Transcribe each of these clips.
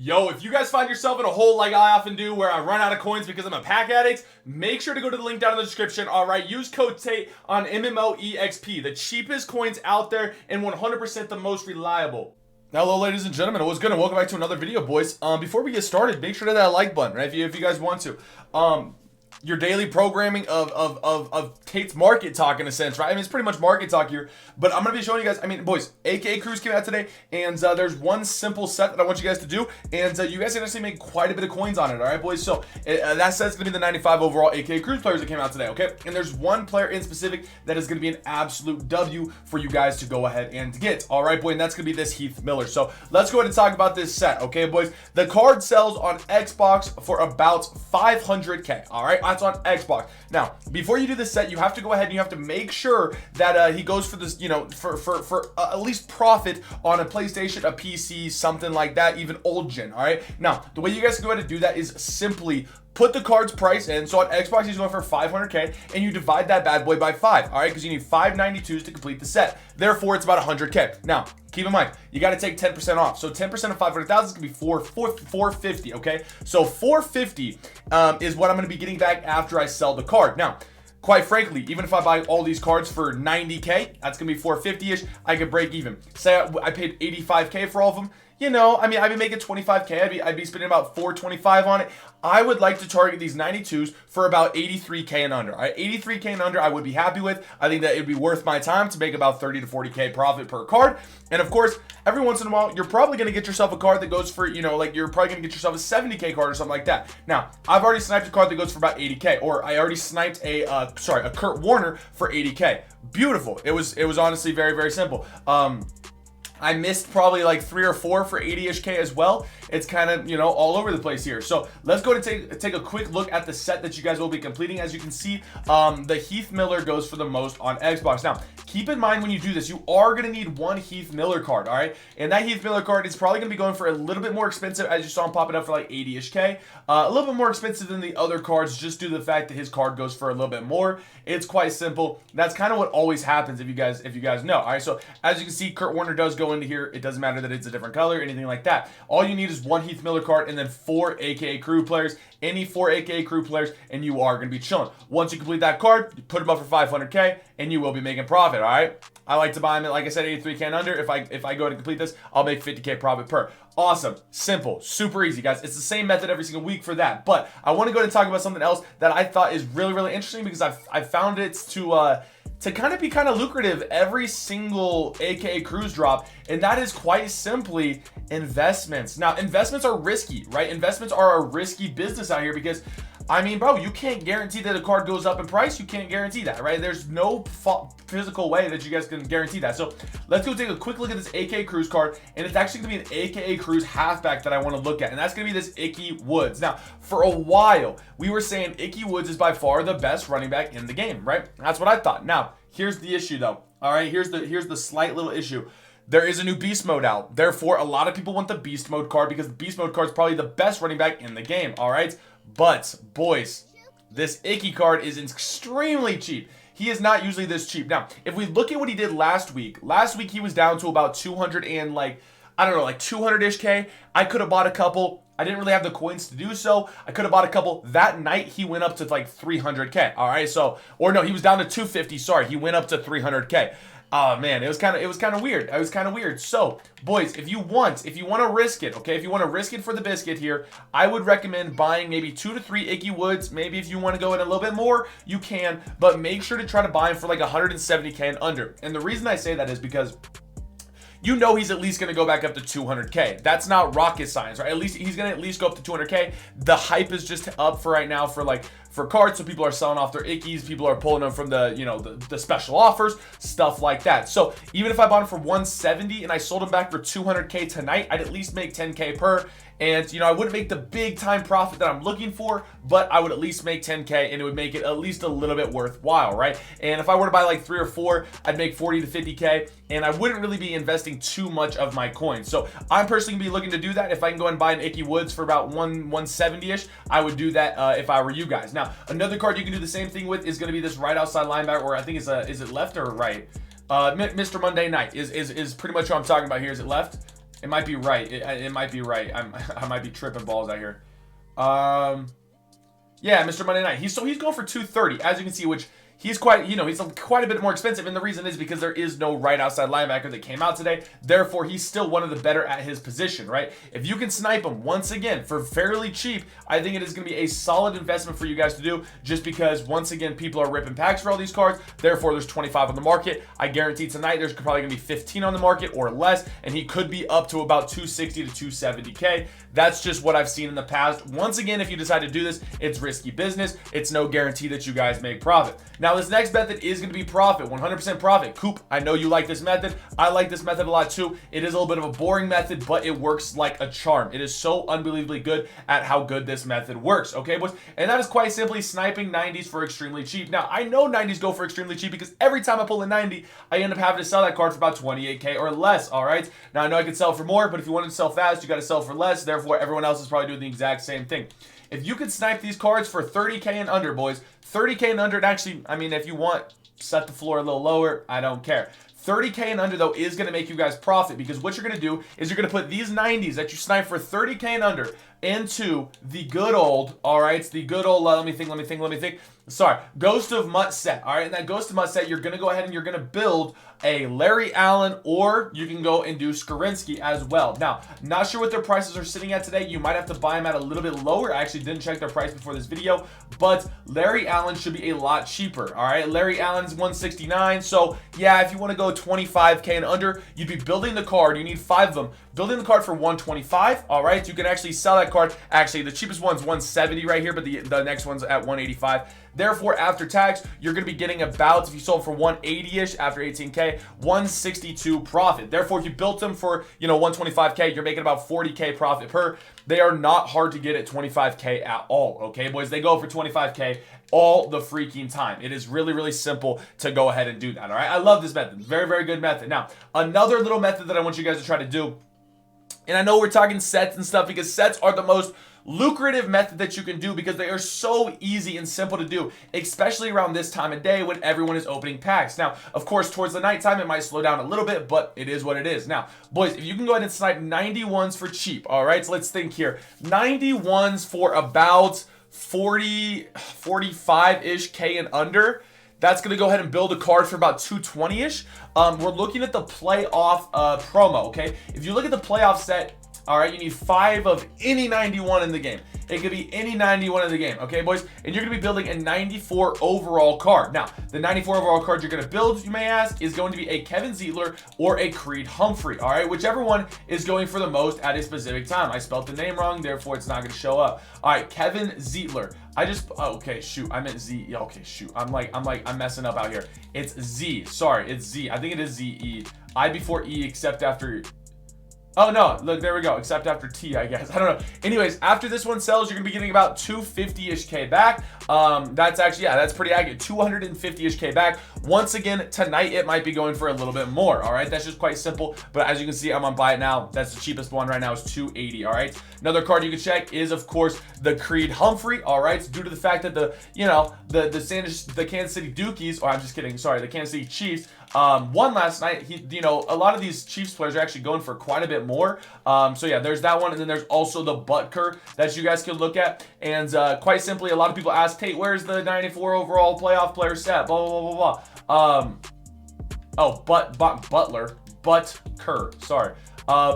Yo, if you guys find yourself in a hole like I often do where I run out of coins because I'm a pack addict, make sure to go to the link down in the description. Alright, use code TATE on MMOEXP, the cheapest coins out there and 100% the most reliable. Hello ladies and gentlemen, what's good and welcome back to another video, boys. Before we get started, make sure to hit that like button, right, if you guys want to. Your daily programming of Tate's market talk in a sense, right? I mean, it's pretty much market talk here, but I'm going to be showing you guys, I mean, boys, AKA Cruise came out today, and there's one simple set that I want you guys to do, and you guys can actually make quite a bit of coins on it, all right, boys? So that set's going to be the 95 overall AKA Cruise players that came out today, okay? And there's one player in specific that is going to be an absolute W for you guys to go ahead and get, all right, boy? And that's going to be this Heath Miller. So let's go ahead and talk about this set, okay, boys? The card sells on Xbox for about 500K, all right? That's on Xbox. Now, before you do this set, you have to go ahead and you have to make sure that he goes for this, you know, for at least profit on a PlayStation, a PC, something like that, even old gen, all right? Now, the way you guys can go ahead and do that is simply put the card's price in. So on Xbox, he's going for 500K, and you divide that bad boy by 5, all right? Because you need 592s to complete the set. Therefore, it's about 100K. Now, keep in mind, you got to take 10% off. So 10% of 500,000 is going to be 450, okay? So 450 is what I'm going to be getting back after I sell the card. Now, quite frankly, even if I buy all these cards for 90K, that's going to be 450-ish, I could break even. Say I paid 85K for all of them. You know, I mean, I'd be making 25K. I'd be spending about 425 on it. I would like to target these 92s for about 83K and under. All right, 83K and under, I would be happy with. I think that it'd be worth my time to make about 30 to 40K profit per card. And of course, every once in a while, you're probably going to get yourself a card that goes for, you know, like you're probably going to get yourself a 70K card or something like that. Now, I've already sniped a card that goes for about 80K, or I already sniped a Kurt Warner for 80K. Beautiful. It was honestly very, very simple. I missed probably like 3 or 4 for 80-ish K as well. It's kind of, you know, all over the place here. So let's go and take a quick look at the set that you guys will be completing. As you can see, the Heath Miller goes for the most on Xbox. Now, keep in mind when you do this, you are going to need one Heath Miller card, all right? And that Heath Miller card is probably going to be going for a little bit more expensive, as you saw him popping up for like 80-ish K. A little bit more expensive than the other cards, just due to the fact that his card goes for a little bit more. It's quite simple. That's kind of what always happens if you guys know, all right? So as you can see, Kurt Warner does go into here. It doesn't matter that it's a different color, anything like that. All you need is one Heath Miller card and then 4 AKA Crew players. Any 4 AKA Crew players, and you are going to be chilling. Once you complete that card, you put them up for 500K, and you will be making profit, all right? I like to buy them at, like I said, 83K and under. If I go ahead and complete this, I'll make 50K profit per. Awesome, simple, super easy, guys. It's the same method every single week for that. But I want to go ahead and talk about something else that I thought is really, really interesting, because I found it to kind of be kind of lucrative every single AKA Cruise drop, and that is quite simply investments. Now, investments are risky, right? Investments are a risky business out here because, I mean, bro, you can't guarantee that a card goes up in price. You can't guarantee that, right? There's no physical way that you guys can guarantee that. So let's go take a quick look at this AKA Cruise card, and it's actually going to be an AKA Cruise halfback that I want to look at, and that's going to be this Icky Woods. Now, for a while, we were saying Icky Woods is by far the best running back in the game, right? That's what I thought. Now, here's the issue, though. All right, here's the slight little issue. There is a new Beast Mode out. Therefore, a lot of people want the Beast Mode card because the Beast Mode card is probably the best running back in the game, all right? But, boys, this Icky card is extremely cheap. He is not usually this cheap. Now, if we look at what he did last week he was down to about 200 and like, I don't know, like 200-ish K. I could have bought a couple. I didn't really have the coins to do so. I could have bought a couple. That night, he went up to like 300K, all right? So, or no, he was down to 250, sorry. He went up to 300K. Oh man, it was kind of weird. It was kind of weird. So, boys, if you want to risk it, okay, if you want to risk it for the biscuit here, I would recommend buying maybe 2 to 3 Icky Woods. Maybe if you want to go in a little bit more, you can, but make sure to try to buy him for like 170K and under. And the reason I say that is because you know he's at least going to go back up to 200K. That's not rocket science, right? At least he's going to at least go up to 200K. The hype is just up for right now for cards, so people are selling off their Ickies. People are pulling them from the, you know, the special offers, stuff like that. So even if I bought him for 170 and I sold him back for 200K tonight, I'd at least make 10K per. And, you know, I wouldn't make the big time profit that I'm looking for, but I would at least make 10K, and it would make it at least a little bit worthwhile, right? And if I were to buy like 3 or 4, I'd make 40 to 50K, and I wouldn't really be investing too much of my coins. So I'm personally going to be looking to do that. If I can go and buy an Icky Woods for about 170-ish, I would do that if I were you guys. Now, another card you can do the same thing with is going to be this right outside linebacker, or I think is it left or right? Mr. Monday Night is pretty much what I'm talking about here. Is it left? It might be right. It might be right. I might be tripping balls out here. Yeah, Mr. Monday Night. He's going for 230, as you can see, which he's quite, he's quite a bit more expensive, and the reason is because there is no right outside linebacker that came out today. Therefore, he's still one of the better at his position, right? If you can snipe him once again for fairly cheap, I think it is going to be a solid investment for you guys to do, just because once again people are ripping packs for all these cards. Therefore, there's 25 on the market. I guarantee tonight there's probably going to be 15 on the market or less, and he could be up to about 260 to 270k. That's just what I've seen in the past. Once again, if you decide to do this, it's risky business. It's no guarantee that you guys make profit. Now, this next method is going to be profit, 100% profit. Coop, I know you like this method. I like this method a lot too. It is a little bit of a boring method, but it works like a charm. It is so unbelievably good at how good this method works, okay, boys? And that is quite simply sniping 90s for extremely cheap. Now, I know 90s go for extremely cheap because every time I pull a 90, I end up having to sell that card for about 28k or less, all right? Now, I know I could sell for more, but if you want to sell fast, you got to sell for less. Therefore, everyone else is probably doing the exact same thing. If you could snipe these cards for 30k and under, boys, 30k and under, and actually, I mean, if you want, set the floor a little lower, I don't care. 30k and under, though, is going to make you guys profit, because what you're going to do is you're going to put these 90s that you snipe for 30k and under into the good old, all right, it's the good old, let me think. Sorry, Ghost of Mutt set, all right? And that Ghost of Mutt set, you're going to go ahead and you're going to build a Larry Allen, or you can go and do Skowronski as well. Now, not sure what their prices are sitting at today. You might have to buy them at a little bit lower. I actually didn't check their price before this video, but Larry Allen should be a lot cheaper, all right? Larry Allen's 169, so yeah, if you want to go 25k and under, you'd be building the card. You need 5 of them. Building the card for 125, all right? You can actually sell that card. Actually, the cheapest one's 170 right here, but the next one's at 185. Therefore, after tax, you're going to be getting about, if you sold for 180-ish after 18k, 162 profit. Therefore, if you built them for, 125k, you're making about 40k profit per. They are not hard to get at 25k at all, okay, boys? They go for 25k all the freaking time. It is really, really simple to go ahead and do that, all right? I love this method. Very, very good method. Now, another little method that I want you guys to try to do, and I know we're talking sets and stuff because sets are the most lucrative method that you can do because they are so easy and simple to do, especially around this time of day when everyone is opening packs. Now, of course, towards the nighttime, it might slow down a little bit, but it is what it is. Now, boys, if you can go ahead and snipe 91s for cheap, all right? So let's think here. 91s for about 45-ish K and under. That's going to go ahead and build a card for about 220-ish. We're looking at the playoff promo, okay? If you look at the playoff set, all right, you need 5 of any 91 in the game. It could be any 91 in the game, okay, boys? And you're going to be building a 94 overall card. Now, the 94 overall card you're going to build, you may ask, is going to be a Kevin Zeitler or a Creed Humphrey, all right? Whichever one is going for the most at a specific time. I spelled the name wrong, therefore it's not going to show up. All right, Kevin Zeitler. Okay, shoot, I meant Z. Yeah, okay, shoot. I'm messing up out here. It's Z. Sorry, it's Z. I think it is Z-E. I before E except after... Oh, no, look, there we go, except after T, I guess. I don't know. Anyways, after this one sells, you're going to be getting about 250-ish K back. That's actually, yeah, that's pretty accurate, 250-ish K back. Once again, tonight, it might be going for a little bit more, all right? That's just quite simple, but as you can see, I'm on buy it now. That's the cheapest one right now is 280, all right? Another card you can check is, of course, the Creed Humphrey, all right? So due to the fact that the Kansas City Dukies, or I'm just kidding, sorry, the Kansas City Chiefs, won last night. A lot of these Chiefs players are actually going for quite a bit more. So yeah, there's that one, and then there's also the Butker that you guys can look at. And quite simply, a lot of people ask, Tate, where's the 94 overall playoff player set? Blah blah blah blah blah. Butker. Sorry.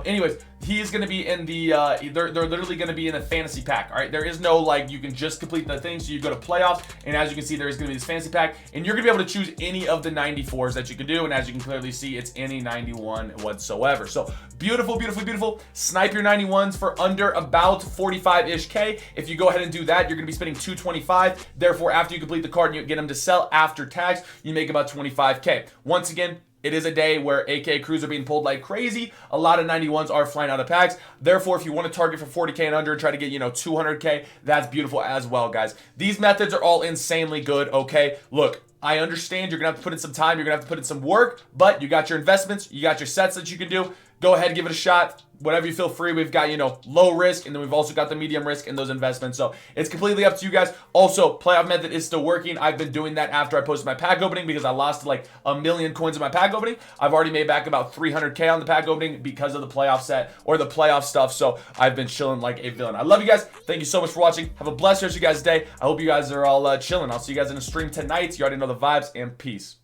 Anyways, he is going to be in the, they're literally going to be in a fantasy pack, all right? There is no, you can just complete the thing, so you go to playoffs, and as you can see, there is going to be this fantasy pack, and you're going to be able to choose any of the 94s that you can do, and as you can clearly see, it's any 91 whatsoever. So, beautiful, beautiful, beautiful. Snipe your 91s for under about 45-ish K. If you go ahead and do that, you're going to be spending 225. Therefore, after you complete the card and you get them to sell after tax, you make about 25K. Once again, it is a day where AK crews are being pulled like crazy. A lot of 91s are flying out of packs. Therefore, if you want to target for 40K and under and try to get, 200K, that's beautiful as well, guys. These methods are all insanely good, okay? Look, I understand you're going to have to put in some time. You're going to have to put in some work, but you got your investments. You got your sets that you can do. go ahead, give it a shot. Whatever you feel free. We've got, low risk, and then we've also got the medium risk in those investments. So it's completely up to you guys. Also, playoff method is still working. I've been doing that after I posted my pack opening because I lost like 1 million coins in my pack opening. I've already made back about 300K on the pack opening because of the playoff set or the playoff stuff. So I've been chilling like a villain. I love you guys. Thank you so much for watching. Have a blessed rest of you guys' day. I hope you guys are all chilling. I'll see you guys in a stream tonight. You already know the vibes, and peace.